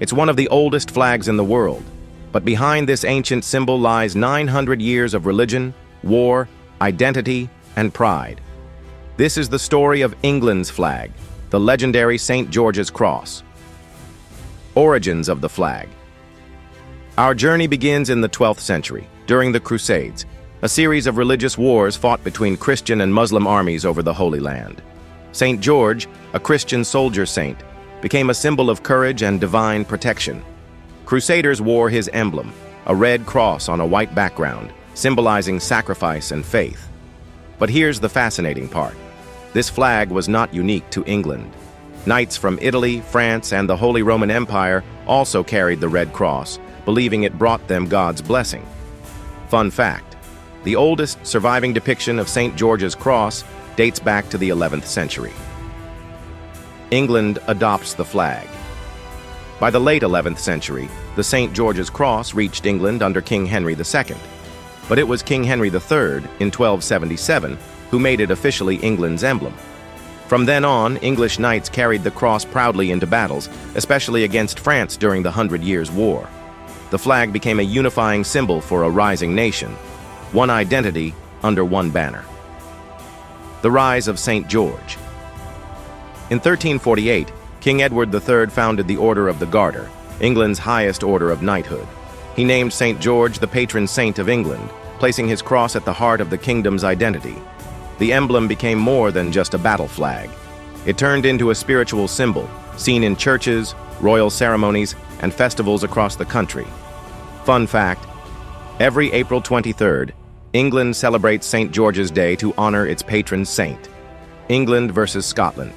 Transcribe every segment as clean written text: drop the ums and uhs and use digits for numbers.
It's one of the oldest flags in the world. But behind this ancient symbol lies 900 years of religion, war, identity, and pride. This is the story of England's flag, the legendary St. George's Cross. Origins of the flag. Our journey begins in the 12th century, during the Crusades, a series of religious wars fought between Christian and Muslim armies over the Holy Land. St. George, a Christian soldier saint, became a symbol of courage and divine protection. Crusaders wore his emblem, a red cross on a white background, symbolizing sacrifice and faith. But here's the fascinating part. This flag was not unique to England. Knights from Italy, France, and the Holy Roman Empire also carried the red cross, believing it brought them God's blessing. Fun fact: the oldest surviving depiction of St. George's Cross dates back to the 11th century. England adopts the flag. By the late 11th century, the St. George's Cross reached England under King Henry II. But it was King Henry III, in 1277, who made it officially England's emblem. From then on, English knights carried the cross proudly into battles, especially against France during the 100 Years' War. The flag became a unifying symbol for a rising nation, one identity under one banner. The rise of St. George. In 1348, King Edward III founded the Order of the Garter, England's highest order of knighthood. He named St. George the patron saint of England, placing his cross at the heart of the kingdom's identity. The emblem became more than just a battle flag. It turned into a spiritual symbol, seen in churches, royal ceremonies, and festivals across the country. Fun fact: every April 23rd, England celebrates St. George's Day to honor its patron saint. England versus Scotland.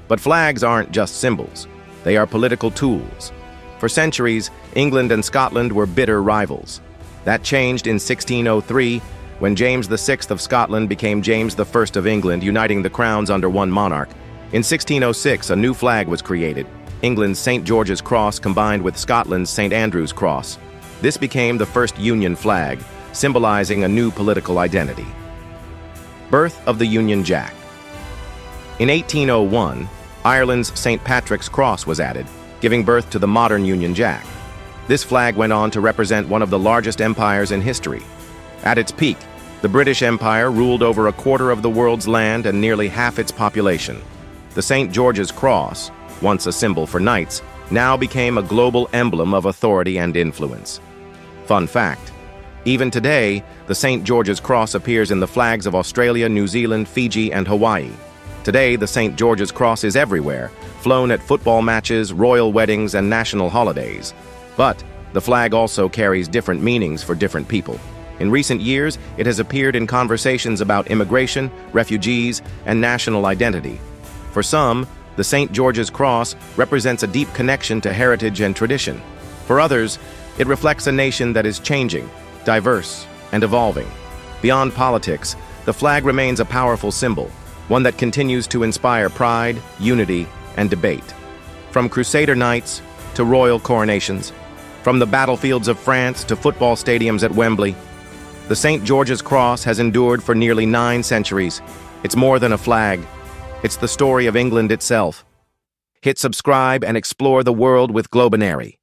But flags aren't just symbols. They are political tools. For centuries, England and Scotland were bitter rivals. That changed in 1603, when James VI of Scotland became James I of England, uniting the crowns under one monarch. In 1606, a new flag was created, England's St. George's Cross combined with Scotland's St. Andrew's Cross. This became the first Union flag, symbolizing a new political identity. Birth of the Union Jack. In 1801, Ireland's St. Patrick's Cross was added, giving birth to the modern Union Jack. This flag went on to represent one of the largest empires in history. At its peak, the British Empire ruled over a quarter of the world's land and nearly half its population. The St. George's Cross, once a symbol for knights, now became a global emblem of authority and influence. Fun fact: even today, the St. George's Cross appears in the flags of Australia, New Zealand, Fiji, and Hawaii. Today, the St. George's Cross is everywhere, flown at football matches, royal weddings, and national holidays. But the flag also carries different meanings for different people. In recent years, it has appeared in conversations about immigration, refugees, and national identity. For some, the St. George's Cross represents a deep connection to heritage and tradition. For others, it reflects a nation that is changing, diverse, and evolving. Beyond politics, the flag remains a powerful symbol, one that continues to inspire pride, unity, and debate. From Crusader knights to royal coronations, from the battlefields of France to football stadiums at Wembley, the St. George's Cross has endured for nearly 9 centuries. It's more than a flag. It's the story of England itself. Hit subscribe and explore the world with Globinary.